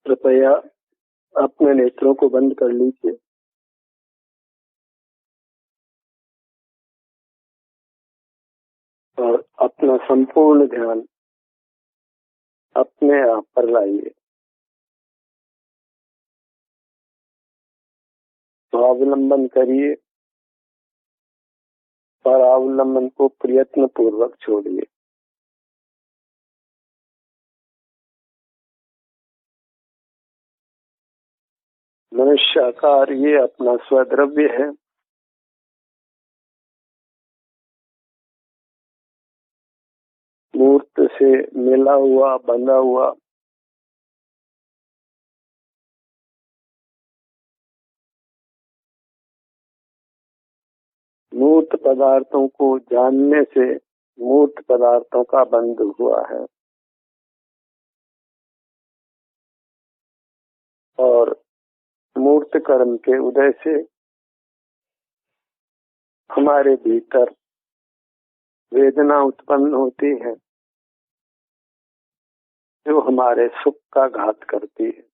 कृपया अपने नेत्रों को बंद कर लीजिए और अपना संपूर्ण ध्यान अपने आप पर लाइए। स्वावलंबन करिए, परावलंबन को प्रयत्न पूर्वक छोड़िए। मनुष्याकार ये अपना स्वद्रव्य है। मूर्त से मिला हुआ, बंधा हुआ, मूर्त पदार्थों को जानने से मूर्त पदार्थों का बंध हुआ है और मूर्त कर्म के उदय से हमारे भीतर वेदना उत्पन्न होती है जो हमारे सुख का घात करती है।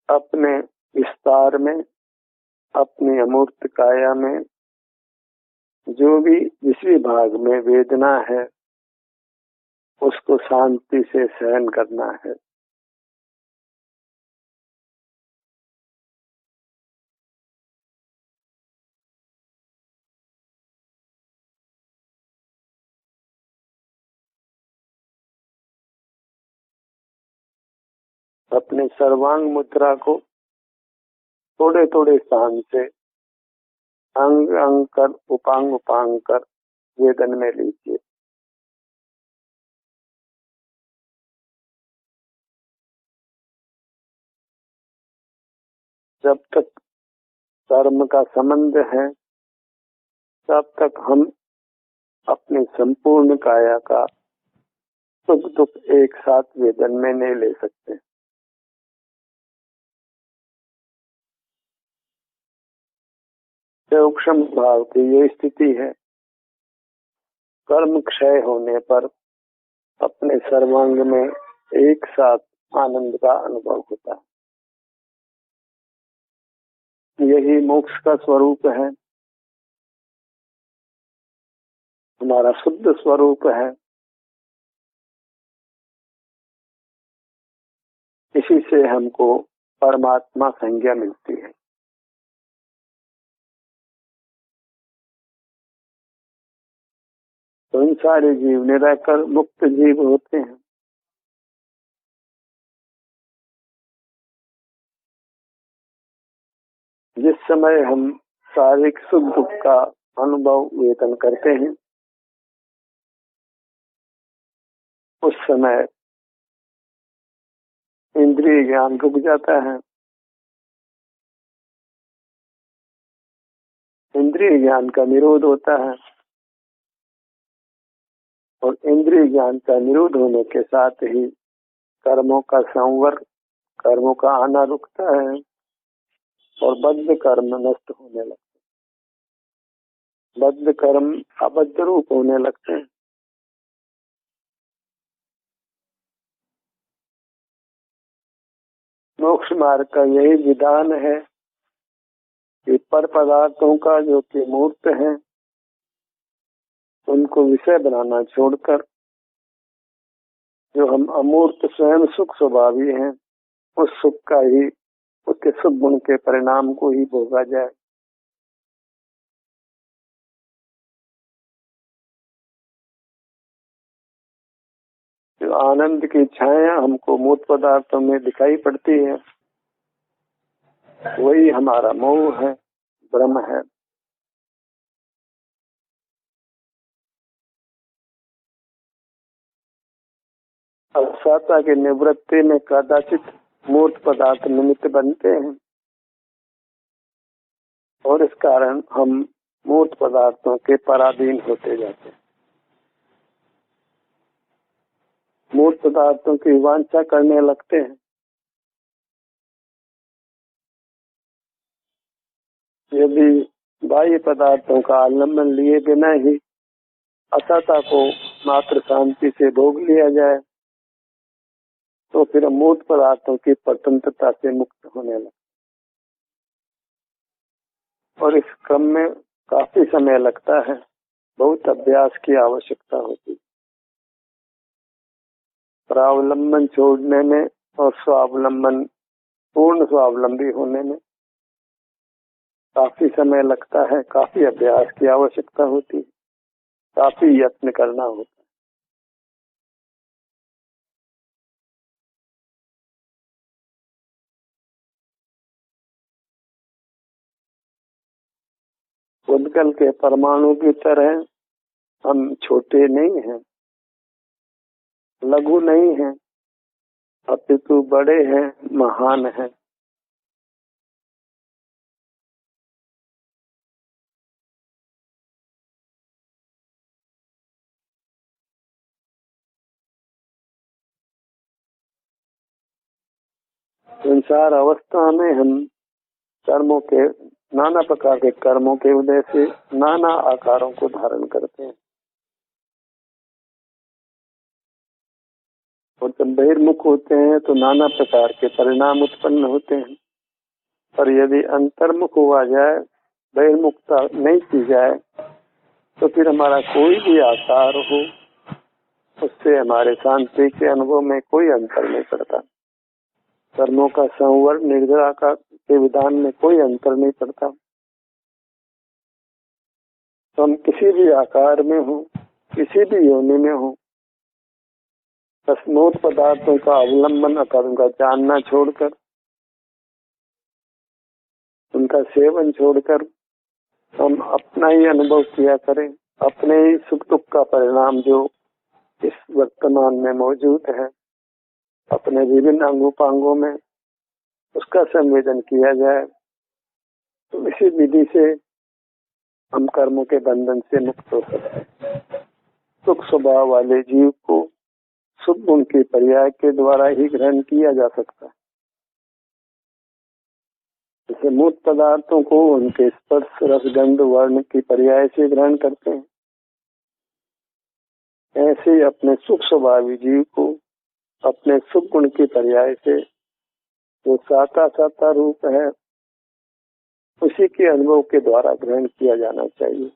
अपने विस्तार में, अपनी अमूर्त काया में जो भी जिस भी भाग में वेदना है उसको शांति से सहन करना है। अपने सर्वांग मुद्रा को थोड़े थोड़े स्थान से अंग अंग कर, उपांग उपांग कर वेदन में लीजिए। जब तक कर्म का संबंध है तब तक हम अपनी संपूर्ण काया का सुख दुख एक साथ वेदन में नहीं ले सकते। सूक्ष्म भाव की ये स्थिति है। कर्म क्षय होने पर अपने सर्वांग में एक साथ आनंद का अनुभव होता है। यही मोक्ष का स्वरूप है, हमारा शुद्ध स्वरूप है। इसी से हमको परमात्मा संज्ञा मिलती है। तो इन सारे जीव निराकर मुक्त जीव होते हैं। जिस समय हम शारीरिक सुख दुख का अनुभव वेदन करते हैं उस समय इंद्रिय ज्ञान रुक जाता है। इंद्रिय ज्ञान का निरोध होता है और इंद्रिय ज्ञान का निरोध होने के साथ ही कर्मों का संवर, कर्मों का आना रुकता है और बद्ध कर्म नष्ट होने लगते हैं। बद्ध कर्म अबद्ध रूप होने लगते हैं। मोक्ष मार्ग का यही विधान है कि पर पदार्थों का जो कि मूर्त है उनको विषय बनाना छोड़कर जो हम अमूर्त स्वयं सुख स्वभावी हैं उस सुख का ही, उसके सुख गुण के परिणाम को ही भोगा जाए। जो आनंद की छाया हमको मूर्त पदार्थों में दिखाई पड़ती है वही हमारा मोह है, भ्रम है। अवसाता की निवृत्ति में कदाचित मूर्त पदार्थ निमित्त बनते हैं और इस कारण हम मूर्त पदार्थों के पराधीन होते जाते हैं। मूर्त पदार्थों की वांछा करने लगते हैं। यदि बाह्य पदार्थों का आलम्बन लिए बिना ही असता को मात्र शांति से भोग लिया जाए तो फिर अमूर्त पदार्थों की स्वतंत्रता से मुक्त होने लगे। और इस क्रम में काफी समय लगता है, बहुत अभ्यास की आवश्यकता होती है। परावलंबन छोड़ने में और स्वावलंबन पूर्ण स्वावलंबी होने में काफी समय लगता है, काफी अभ्यास की आवश्यकता होती है, काफी यत्न करना होता है। उद्गल के परमाणु की तरह हम छोटे नहीं हैं, लघु नहीं हैं, अपितु बड़े हैं, महान हैं। संसार अवस्था में हम कर्मों के नाना प्रकार के कर्मों के उदय से नाना आकारों को धारण करते हैं। और जब बहिर्मुख होते हैं तो नाना प्रकार के परिणाम उत्पन्न होते हैं। पर यदि अंतर्मुख हुआ जाए, बहिर्मुखता नहीं की जाए, तो फिर हमारा कोई भी आकार हो, उससे हमारे शांति के अनुभव में कोई अंतर नहीं पड़ता। कर्मों का संवर निर्जरा के विधान में कोई अंतर नहीं पड़ता। तो हम किसी भी आकार में हो, किसी भी योनि में हो, अमूर्त पदार्थों का अवलंबन कर उनका जानना छोड़कर, उनका सेवन छोड़कर हम अपना ही अनुभव किया करें। अपने ही सुख दुख का परिणाम जो इस वर्तमान में मौजूद है, अपने विभिन्न अंगोपांगों में उसका संवेदन किया जाए, तो इसी विधि से हम कर्मों के बंधन से मुक्त हो सकते हैं। सुख स्वभाव वाले जीव को सुख गुण के पर्याय के द्वारा ही ग्रहण किया जा सकता है। जैसे मूर्त पदार्थों को उनके स्पर्श रसगंध वर्ण की पर्याय से ग्रहण करते हैं, ऐसे ही अपने सुख स्वभावी जीव को अपने सुख गुण के पर्याय से वो साता साता रूप है, उसी के अनुभव के द्वारा ग्रहण किया जाना चाहिए।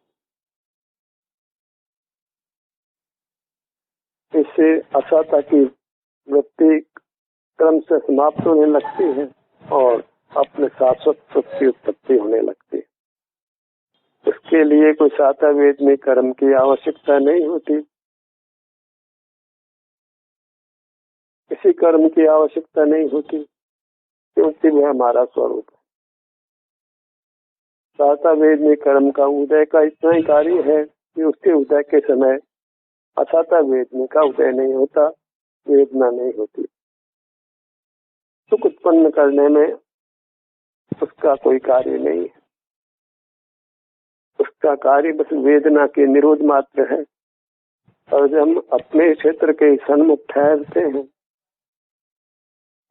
इससे असाता की वृत्ति क्रम से समाप्त होने लगती है और अपने शाश्वत सुख की उत्पत्ति होने लगती है। इसके लिए कोई साता वेद में कर्म की आवश्यकता नहीं होती, किसी कर्म की आवश्यकता नहीं होती, क्योंकि वह हमारा स्वरूप है। साता वेद में कर्म का उदय का इतना ही कार्य है कि उसके उदय के समय असाता वेदना का उदय नहीं होता, वेदना नहीं होती। सुख उत्पन्न करने में उसका कोई कार्य नहीं है, उसका कार्य बस वेदना के निरोध मात्र है। और जब हम अपने क्षेत्र के सन्मुख ठहरते हैं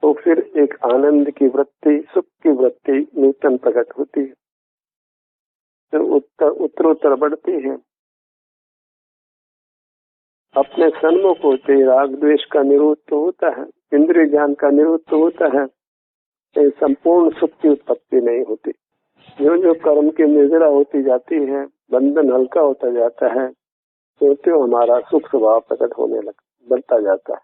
तो फिर एक आनंद की वृत्ति, सुख की वृत्ति नूतन प्रकट होती है, तो उत्तरोत्तर बढ़ती है। अपने सन्मुख होते राग द्वेष का निरोध तो होता है, इंद्रिय ज्ञान का निरोध तो होता है, संपूर्ण सुख की उत्पत्ति नहीं होती। जो जो कर्म की निर्जरा होती जाती है, बंधन हल्का होता जाता है, तो हमारा सुख स्वभाव प्रकट होने बढ़ता जाता है।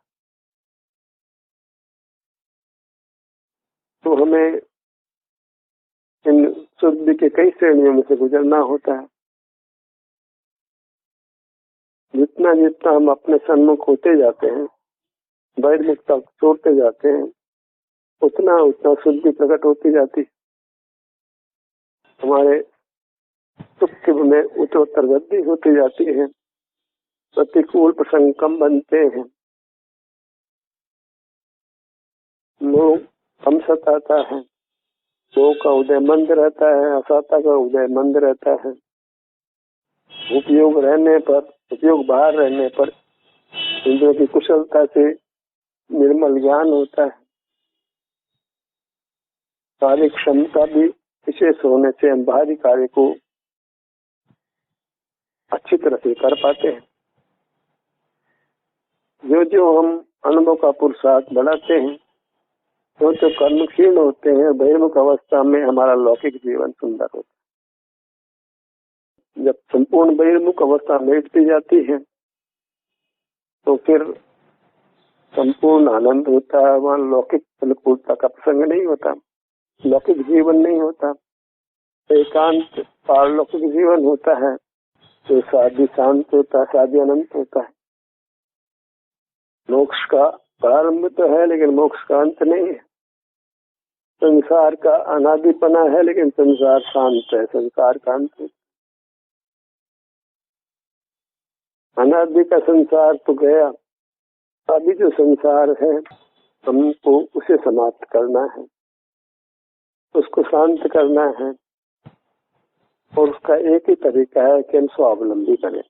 तो हमें इन शुद्धि के कई श्रेणियों में से गुजरना होता है। जितना जितना हम अपने सन्मुख होते जाते हैं, बहिर्मुखता छोड़ते जाते हैं, उतना उतना शुद्धि प्रकट होती जाती। हमारे सुख में उत्तरोत्तर वृद्धि होती जाती है, प्रतिकूल प्रसंग कम बनते हैं, लोग कम सताता है, लोग का उदय मंद रहता है, असाता का उदय मंद रहता है। उपयोग रहने पर, उपयोग बाहर रहने पर इंद्रियों की कुशलता से निर्मल ज्ञान होता है। कार्य क्षमता भी विशेष होने से हम बाहरी कार्य को अच्छी तरह से कर पाते हैं। जो जो हम अनुभव का पुरुषार्थ बढ़ाते हैं तो कर्म क्षीण होते हैं। बहिर्मुख अवस्था में हमारा लौकिक जीवन सुंदर होता है। जब संपूर्ण बहिर्मुख अवस्था मिटती जाती है तो फिर संपूर्ण आनंद होता है। वहाँ लौकिक अनुकूलता का प्रसंग नहीं होता, लौकिक जीवन नहीं होता, एकांत पारलौकिक जीवन होता है जो शादी शांत होता है, शादी अनंत होता है। मोक्ष का प्रारंभ तो है लेकिन मोक्ष का अंत नहीं है। संसार का अनादिपना है लेकिन संसार शांत है, संसार का अंत है। अनादि का संसार तो गया, अभी जो संसार है हमको उसे समाप्त करना है, उसको शांत करना है और उसका एक ही तरीका है कि हम स्वावलंबी बने।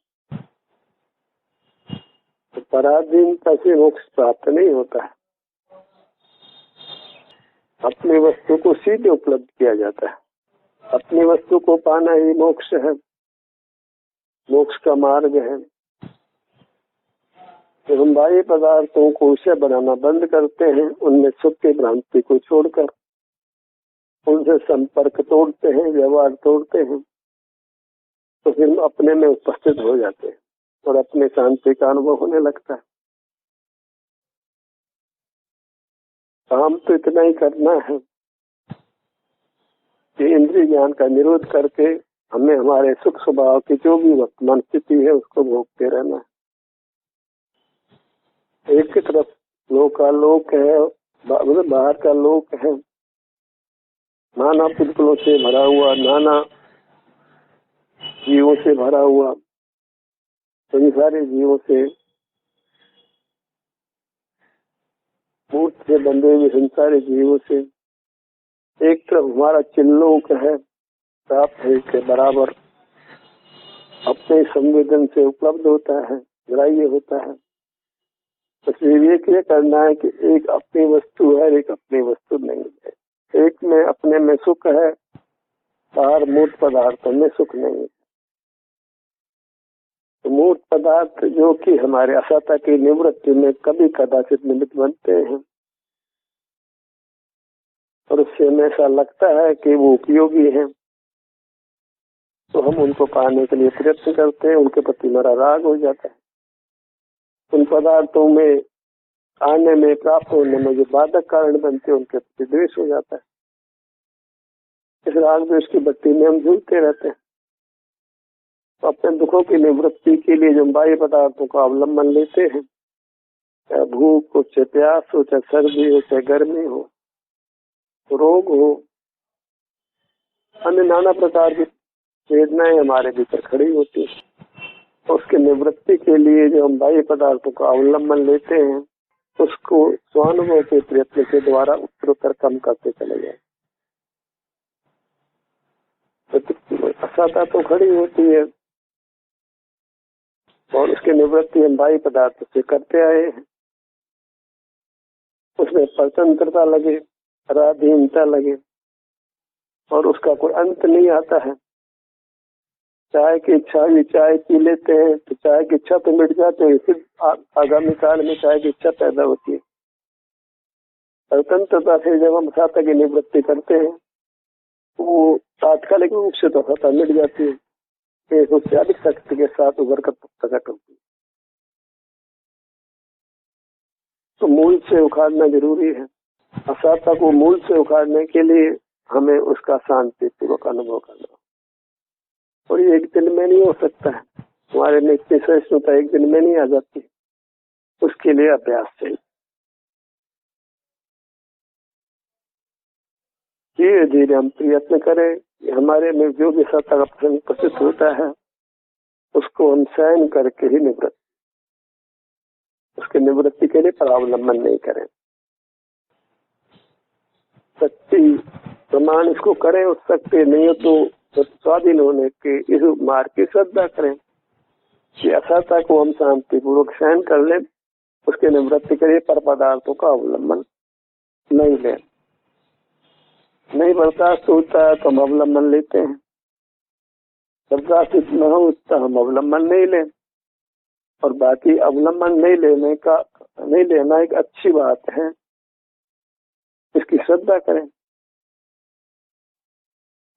तो पराधीनता से मोक्ष प्राप्त नहीं होता है, अपनी वस्तु को सीधे उपलब्ध किया जाता है। अपनी वस्तु को पाना ही मोक्ष है, मोक्ष का मार्ग है। जब हम बाह्य पदार्थों को विषय बनाना बंद करते हैं, उनमें सुख की भ्रांति को छोड़कर उनसे संपर्क तोड़ते हैं, व्यवहार तोड़ते हैं, तो फिर अपने में उपस्थित हो जाते हैं और अपने शांति का अनुभव होने लगता है। काम तो इतना ही करना है कि इंद्रिय ज्ञान का निरोध करके हमें हमारे सुख स्वभाव की जो भी वर्तमान स्थिति है उसको भोगते रहना है। एक की तरफ लोकालोक है, बाहर का लोक है, नाना पुतलों से भरा हुआ, नाना जीवों से भरा हुआ, सभी सारे जीवों से मूर्त से बंधे हुए संसारी जीवों से। एक तरफ हमारा चिल्लोक है, प्राप्त है के बराबर अपने संवेदन से उपलब्ध होता है, ग्राह्य होता है। इसलिए ये करना है कि एक अपनी वस्तु है, एक अपनी वस्तु नहीं है। एक में अपने में सुख है, बाहर मूर्त पदार्थों में सुख नहीं है। तो मूर्त पदार्थ जो कि हमारे असत्ता की निवृत्ति में कभी कदाचित निमित्त बनते हैं और उससे हमें ऐसा लगता है कि वो उपयोगी है, तो हम उनको पाने के लिए प्रयत्न करते हैं, उनके प्रति हमारा राग हो जाता है। उन पदार्थों में आने में, प्राप्त होने में जो बाधक कारण बनते हैं उनके प्रति द्वेष हो जाता है। इस राग द्वेष की बत्ती में हम झूलते रहते हैं। तो अपने दुखों की निवृत्ति के लिए जो बाह्य पदार्थों का अवलंबन लेते हैं, चाहे भूख हो, चाहे प्यास हो, चाहे सर्दी हो, चाहे गर्मी हो, रोग हो, अन्य नाना प्रकार की वेदनाएं हमारे भीतर खड़ी होती है। तो उसके निवृत्ति के लिए जो हम बाह्य पदार्थों का अवलंबन लेते हैं उसको स्वानुभव के प्रयत्न के द्वारा उत्तरोत्तर कम करते चले जाए। असत्ता तो खड़ी होती है और उसकी निवृत्ति हम बाह्य पदार्थ से करते आए हैं। उसमें स्वतंत्रता लगे, पराधीनता लगे और उसका कोई अंत नहीं आता है। चाय की इच्छा भी, चाय पी लेते हैं तो चाय की इच्छा तो मिट जाती है, फिर आगामी काल में चाय की इच्छा पैदा होती है। स्वतंत्रता से जब हम असत्ता की निवृत्ति करते हैं वो तात्कालिक रूप से तो असत्ता मिट जाती है, फिर उससे अधिक शक्ति के साथ उभर कर प्रकट होती है। तो मूल से उखाड़ना जरूरी है। असत्ता को मूल से उखाड़ने के लिए हमें उसका शांतिपूर्वक अनुभव करना, और ये एक दिन में नहीं हो सकता है। हमारे में इतनी सहिष्णुता एक दिन में नहीं आ जाती, उसके लिए अभ्यास चाहिए। धीरे धीरे हम प्रयत्न करें कि हमारे में जो भी सत्ता का प्रसंग उपस्थित होता है उसको हम सहन करके ही उसके निवृत्ति के लिए परावलंबन नहीं करें। शक्ति प्रमाण इसको करें, उस शक्ति नहीं हो तो स्वाधीन होने के इस मार्ग की श्रद्धा करें कि असत्ता को हम शांतिपूर्वक सहन कर लें, उसके निवृत्ति के लिए पर पदार्थों का अवलंबन नहीं लें। नहीं बर्दाश्त होता है तो हम अवलंबन लेते हैं, बर्दाश्त न हो तो हम अवलंबन नहीं लें। और बाकी अवलंबन नहीं लेना एक अच्छी बात है, इसकी श्रद्धा करें।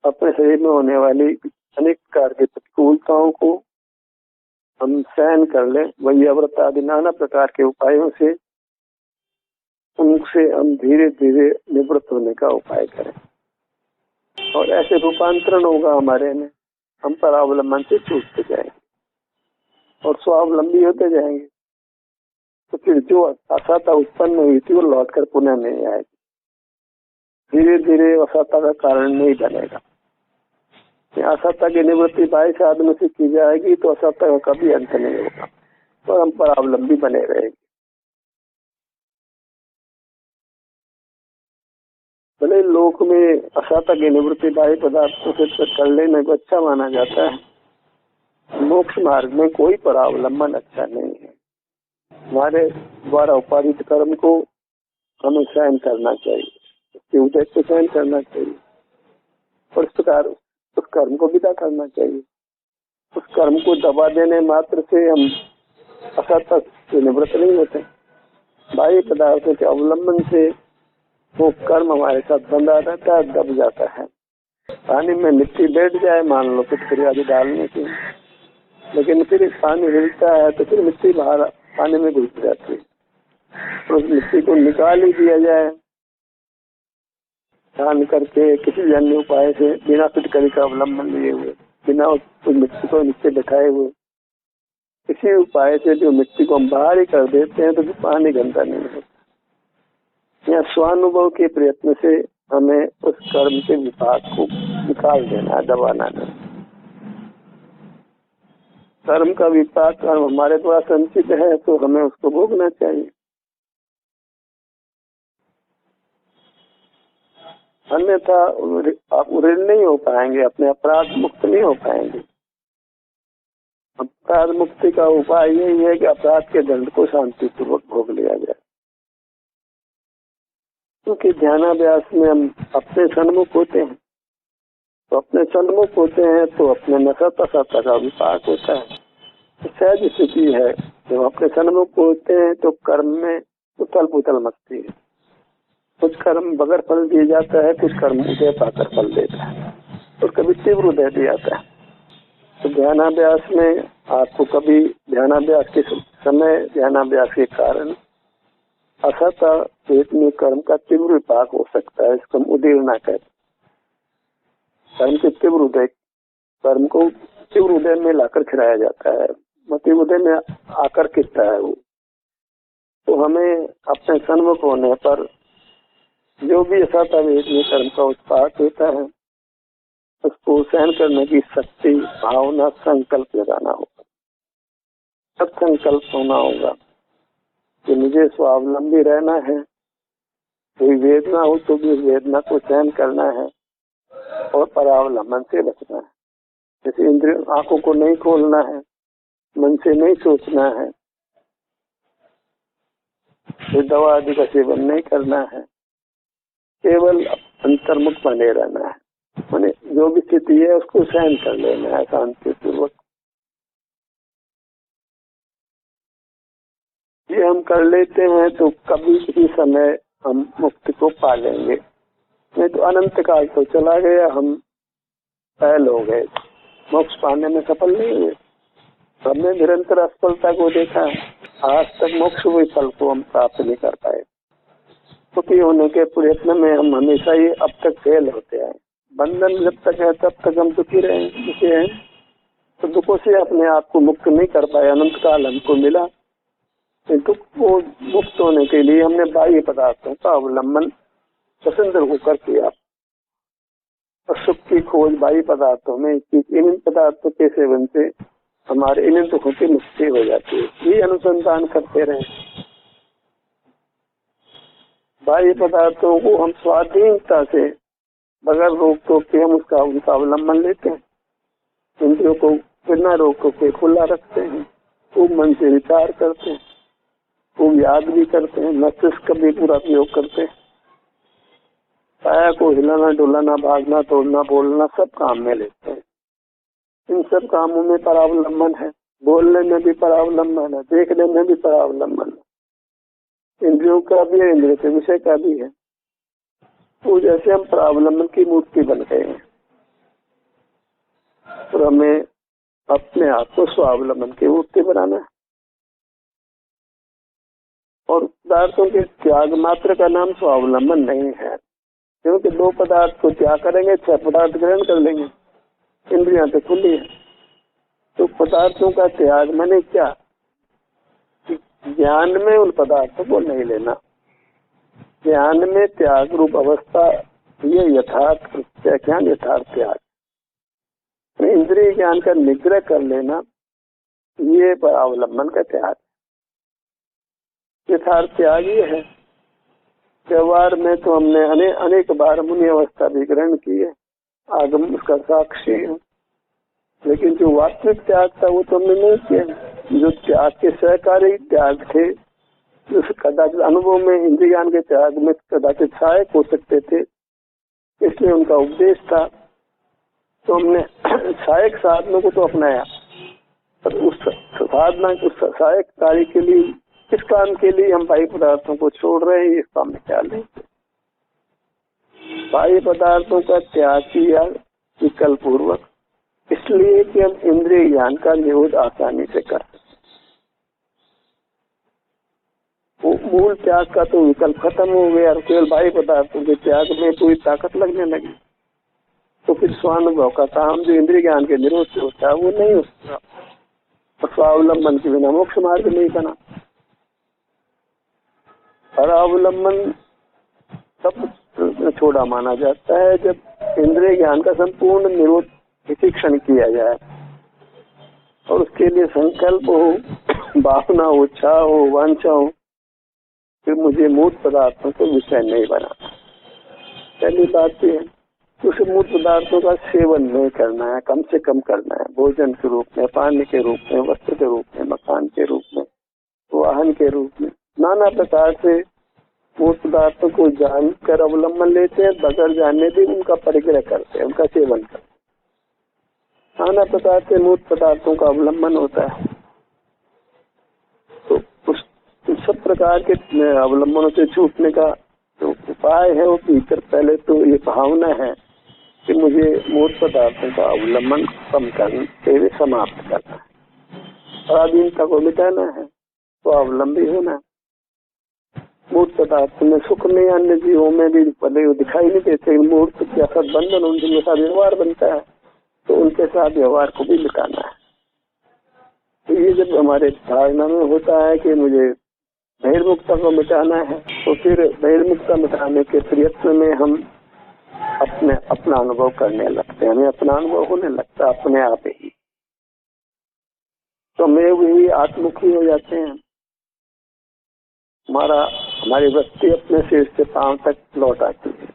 अपने शरीर में होने वाली अनेक प्रकार की प्रतिकूलताओं को हम सहन कर लें, वही व्रत आदि नाना प्रकार के उपायों से उनसे हम धीरे धीरे निवृत्त होने का उपाय करें, और ऐसे रूपांतरण होगा हमारे में, हम परावलंबन से छूटते जाएंगे और स्वावलंबी होते जाएंगे। तो फिर जो असहता उत्पन्न हुई थी वो लौटकर पुनः नहीं आएगी, धीरे धीरे असहता का कारण नहीं बनेगा। असहता की निवृत्ति बाह्य साधनों से की जाएगी तो असहता का कभी अंत नहीं होगा, तो हम परावलंबी बने रहेंगे। भले लोक में असहता की निवृत्ति बाह्य पदार्थों से कर लेने को अच्छा माना जाता है, मोक्ष मार्ग में कोई परावलंबन अच्छा नहीं है। हमारे द्वारा उपादित कर्म को हमें सहन करना चाहिए, उसके उद्देश्य को सहन करना चाहिए, और इस प्रकार उस कर्म को विदा करना चाहिए। उस कर्म को दबा देने मात्र से हम असहता से निवृत्त नहीं होते। बाह्य पदार्थों के अवलंबन से वो कर्म हमारे साथ बंधा रहता है, दब जाता है। पानी में मिट्टी बैठ जाए, मान लो फिटकरी आदि डालने की, लेकिन फिर पानी हिलता है तो फिर मिट्टी बाहर पानी में घुस जाती है, तो उस मिट्टी को निकाल ही दिया जाए छान करके किसी अन्य उपाय से, बिना फिटकरी का अवलंबन लिए हुए, बिना उस मिट्टी को नीचे बैठाए हुए, किसी उपाय से जो मिट्टी को हम बाहर ही कर देते हैं तो पानी गंदा नहीं होता। यहाँ स्वानुभव के प्रयत्न से हमें उस कर्म के विपाक को निकाल देना, दबाना नहीं। कर्म का विपाक कर्म हमारे द्वारा संचित है तो हमें उसको भोगना चाहिए, अन्यथा आप ऋण नहीं हो पाएंगे, अपने अपराध मुक्त नहीं हो पाएंगे। अपराध मुक्ति का उपाय यही है कि अपराध के दंड को शांतिपूर्वक भोग लिया जाए, क्योंकि ध्यानाभ्यास में हम अपने सन्मुख होते हैं, तो अपने सन्मुख होते हैं तो अपने नशा का विपाक होता है। सहज स्थिति है, जब अपने सन्मुख होते हैं तो कर्म में उथल पुथल मचती है। कुछ कर्म बगैर फल दिए जाता है, कुछ कर्म उदय पाकर फल देता है, और कभी तीव्र उदय दिया जाता है। तो ध्यानाभ्यास में आपको कभी ध्यानाभ्यास के समय, ध्यानाभ्यास के कारण असहता चेतनी कर्म का तीव्र विपाक हो सकता है। इसको हम उदीर्णा कहते, कर्म के तीव्र उदय, कर्म को तीव्र उदय में लाकर खिलाया जाता है, तीव्र उदय में आकर खिंचता है वो। तो हमें अपने सन्मुख होने पर जो भी असहता वेदनी कर्म का उत्पाद होता है उसको सहन करने की शक्ति, भावना, संकल्प लगाना होगा। सब संकल्प होना होगा कि मुझे स्वावलंबी रहना है, कोई वेदना हो तो भी वेदना को सहन करना है और परावलंबन से बचना है। जैसे इंद्रिय आंखों को नहीं खोलना है, मन से नहीं सोचना है, दवा आदि का सेवन नहीं करना है, केवल अंतर्मुख बने रहना है। माने जो भी स्थिति है उसको सहन कर लेना है शांति पूर्वक। ये हम कर लेते हैं तो कभी किसी समय हम मुक्ति को पा लेंगे, नहीं तो अनंत काल तो चला गया, हम फैल हो गए, मोक्ष पाने में सफल नहीं हुए। हमने निरंतर असफलता को देखा, आज तक मोक्ष हुए फल को हम प्राप्त नहीं कर पाए। सुखी होने के प्रयत्न में हम हमेशा ही अब तक फेल होते आए। बंधन जब तक है तब तक हम दुखी हैं, तो दुखों से अपने आप को मुक्त नहीं कर पाए। अनंत काल हमको मिला, दुख को मुक्त होने के लिए हमने बाह्य पदार्थों का अवलंबन स्वतंत्र होकर किया, और सुख की खोज बाह्य पदार्थों में, इन पदार्थों के सेवन से हमारे इन दुखों की मुक्ति हो जाती है। ये अनुसंधान करते रहे। बाह्य पदार्थों को हम स्वाधीनता से बगैर रोक टोक के हम उनका अवलंबन लेते हैं, इंद्रियों को बिना रोक टोक के खुला रखते हैं, खूब मन से विचार करते हैं, खूब याद भी करते हैं, मस्तिष्क का भी पूरा प्रयोग करते हैं, काया को हिलाना डुलाना, भागना तोड़ना, बोलना सब काम में लेते हैं। इन सब कामों में परावलंबन है, बोलने में भी परावलंबन है, देखने में भी परावलंबन है, इंद्रियों का भी है, इंद्रिय के विषय का भी है। तो जैसे हम परावलंबन की मूर्ति बन गए हैं, तो हमें अपने आप को स्वावलंबन की मूर्ति बनाना है। और पदार्थों के त्याग मात्र का नाम स्वावलंबन नहीं है, क्योंकि 2 पदार्थ को त्याग करेंगे 6 पदार्थ ग्रहण कर लेंगे, इंद्रियां तो खुली है। तो पदार्थों का त्याग माने क्या? ज्ञान में उन पदार्थों को नहीं लेना, ज्ञान में त्याग रूप अवस्था, ये यथार्थ प्रत्याख्यान, यथार्थ त्याग। इंद्रिय ज्ञान का निग्रह कर लेना, ये परावलंबन का त्याग। यथार्थ त्याग ये है। व्यवहार में तो हमने अनेक बार मुनि अवस्था भी ग्रहण की है, आगम उसका साक्षी है, लेकिन जो वास्तविक त्याग था वो तो हमने नहीं किया। जो त्याग के सहकारी त्याग थे, जो कदाचित अनुभव में इंद्रिय ज्ञान के त्याग में कदाचित सहायक हो सकते थे, इसलिए उनका उपदेश था, तो हमने सहायक साधनों को तो अपनाया। पर उस साधना, उस सहायक कार्य के लिए, इस काम के लिए हम बाह्य पदार्थों को छोड़ रहे हैं, इस काम में क्या लें? बाह्य पदार्थों का त्याग किया विकल्प पूर्वक, इसलिए कि हम इंद्रिय ज्ञान का निरोध आसानी से कर सकते। मूल त्याग का तो विकल्प खत्म हो गया, केवल बाह्य पदार्थों के त्याग में पूरी ताकत लगने लगी, तो फिर स्वानुभव का काम जो इंद्रिय ज्ञान के निरोध से होता है वो नहीं होता। स्वावलंबन के बिना मोक्ष मार्ग नहीं बना। परावलंबन तब छोड़ा माना जाता है जब इंद्रिय ज्ञान का संपूर्ण निरोध इसी क्षण किया जाए, और उसके लिए संकल्प हो, भावना हो, इच्छा हो, वांछा हो कि मुझे मूर्त पदार्थों को विषय नहीं बनाना। पहली बात ये है, उस मूर्त पदार्थों का सेवन नहीं करना है, कम से कम करना है। भोजन के रूप में, पानी के रूप में, वस्त्र के रूप में, मकान के रूप में, वाहन के रूप में, नाना प्रकार से मूर्त पदार्थों को जानकर अवलंबन लेते हैं, बगैर जानने भी उनका परिग्रह करते हैं, उनका सेवन करते हैं। नाना प्रकार से मूर्त पदार्थों का अवलंबन होता है। तो उस सब प्रकार के अवलंबनों से छूटने का जो उपाय है वो भीतर पहले तो ये भावना है कि मुझे मूर्त पदार्थों का अवलंबन कम करते हुए समाप्त करना है, पराधीनता को मिटाना है, तो अवलंबी होना। मूर्त पदार्थ में सुख में, अन्य जीवों में भी पहले दिखाई नहीं देते, मूर्त के असत बंधन उनके साथ व्यवहार बनता है, तो उनके साथ व्यवहार को भी मिटाना है। तो ये जब हमारे धारणा में होता है कि मुझे बहिर्मुखता को मिटाना है, तो फिर बहिर्मुखता मिटाने के प्रयत्न में हम अपना अनुभव करने लगते हैं, हमें अपना अनुभव होने लगता है अपने आप ही, तो मैं वही आत्मुखी हो जाते हैं। हमारी वृत्ति अपने सिर से पांव तक लौट आती है,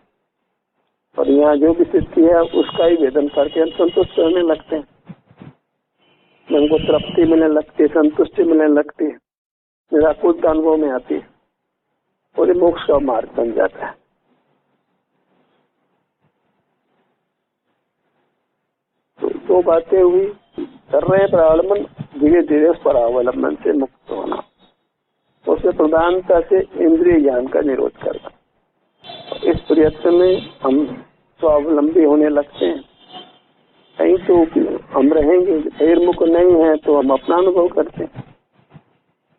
और यहाँ जो भी स्थिति है उसका ही वेदन करके हम संतुष्ट रहने लगते हैं, हमको तृप्ति मिलने लगती है, संतुष्टि मिलने लगती है, निराकुल अनुभव में आती है, और ये मोक्ष का मार्ग बन जाता है। तो 2 बातें हुई, कर रहे हैं परावलंबन, धीरे धीरे उस परावलंबन से मुक्त होना, उसमें प्रधानता से इंद्रिय ज्ञान का निरोध करना। इस प्रयत्न में हम स्वावलंबी होने लगते हैं। कहीं तो हम रहेंगे, बहिर्मुख नहीं है तो हम अपना अनुभव करते हैं।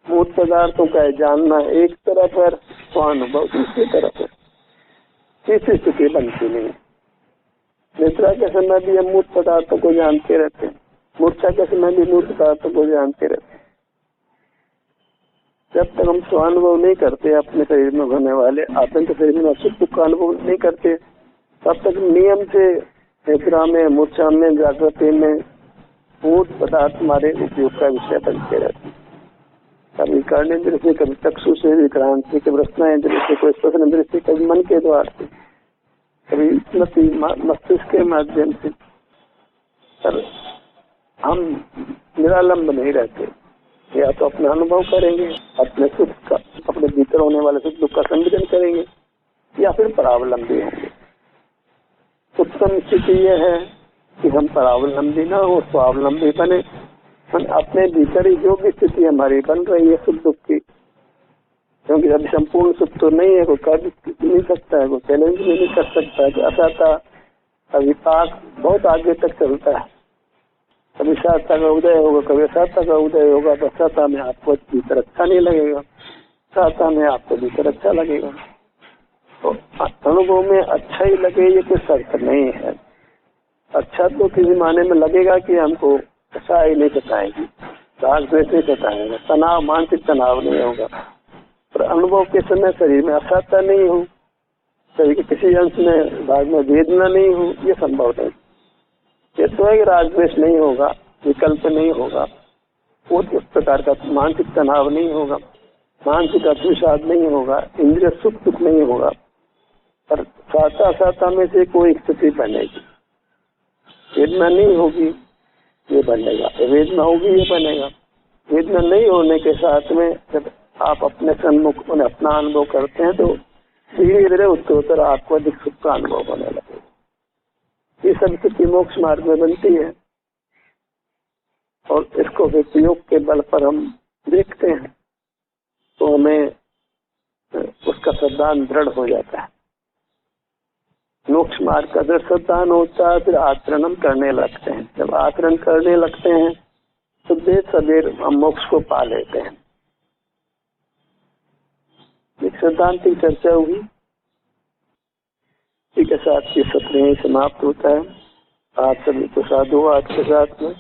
मूर्त पदार्थों का जानना एक तरफ है, स्वानुभव दूसरी तरफ है, तीसरी स्थिति बनती नहीं। निद्रा के समय भी हम मूर्त पदार्थों को जानते रहते हैं, मूर्छा के समय भी मूर्त पदार्थों को जानते रहते हैं। जब तक हम स्वानुभव नहीं करते अपने शरीर में होने वाले आतंक शरीर में सुख दुख का अनुभव नहीं करते, तब तक नियम से निद्रा में, मूर्छा में, जागृति में मूर्त पदार्थ हमारे उपयोग का विषय बनते रहते हैं। कभी कर्णेंद्र से, कभी चक्षु से, विक्रांति, कभी रसनेंद्र से, कोई स्पर्शेंद्र से, कभी मन के द्वार से, कभी स्मृति मस्तिष्क के माध्यम से। पर हम निरालंब नहीं रहते, या तो अपना अनुभव करेंगे, अपने सुख का, अपने भीतर होने वाले सुख दुख का संवेदन करेंगे, या फिर परावलंबी होंगे। उत्तम स्थिति यह है कि हम परावलंबी न हो, स्वावलंबी बने, अपने भीतर ही जो भी स्थिति हमारी बन रही है सुख दुख की, क्योंकि अभी संपूर्ण सुख तो नहीं है, कोई कर नहीं सकता है, कोई चैलेंज भी नहीं कर सकता है। असाता अविपाक बहुत आगे तक चलता है। कभी साता का उदय होगा, कभी असाता का उदय होगा। तो असाता में आपको भीतर अच्छा नहीं लगेगा, साता में आपको भीतर अच्छा लगेगा। तो अनुभव में अच्छा ही लगे ये कोई शर्त नहीं है। अच्छा तो किसी माने में लगेगा कि हमको ऐसा ही नहीं सताएगी, राग द्वेष नहीं सताएगा, तनाव मानसिक तनाव नहीं होगा। पर अनुभव के समय शरीर में असाता नहीं हो, शरीर के किसी अंश में भाग में वेदना नहीं हो, ये संभव नहीं। ये तो है कि राग द्वेष नहीं होगा, विकल्प नहीं होगा, वो उस प्रकार का मानसिक तनाव नहीं होगा, मानसिक अतिविषाद नहीं होगा, इंद्रिय सुख दुख नहीं होगा। पर साता साता में से कोई स्थिति बनेगी, वेदना नहीं होगी ये बनेगा, वेदना होगी ये बनेगा। वेदना नहीं होने के साथ में जब आप अपने सन्मुख उन्हें अपना अनुभव करते हैं तो धीरे धीरे उत्तरोत्तर आपको अधिक सुख का अनुभव होने लगेगा। ये सब स्थिति मोक्ष मार्ग में बनती है और इसको वियोग के बल पर हम देखते हैं तो हमें उसका सिद्धांत दृढ़ हो जाता है। मोक्ष मार्ग का जब सिद्धांत होता है फिर आचरण करने लगते हैं। जब आचरण करने लगते हैं तो देर सवेर हम मोक्ष को पा लेते हैं। एक सिद्धांत की चर्चा हुई, इसी के साथ ये सत्र समाप्त होता है। आप सभी को साधुवाद के साथ में